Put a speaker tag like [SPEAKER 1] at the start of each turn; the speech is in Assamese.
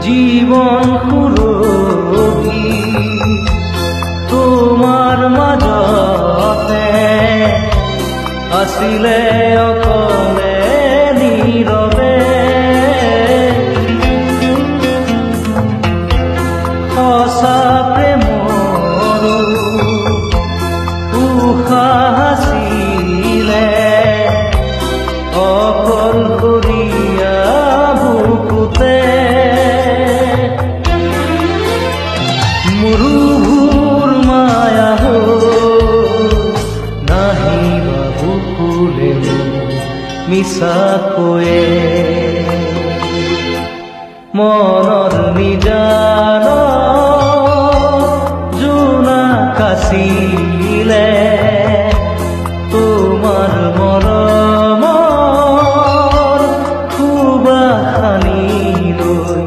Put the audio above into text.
[SPEAKER 1] জীবন সুৰভি তোমাৰ মাজতে আছিলে অকলে নীৰৱে সঁচা প্ৰেমৰো উশাহ আছিলে অকলশৰীয়া বুকুতে মৰুভূৰ মায়া নাহিবা বুকুলে মিছাকৈয়ে মনৰ নিজান জোনাক আছিলে তোমাৰ মৰমৰ সুবাসনি লৈ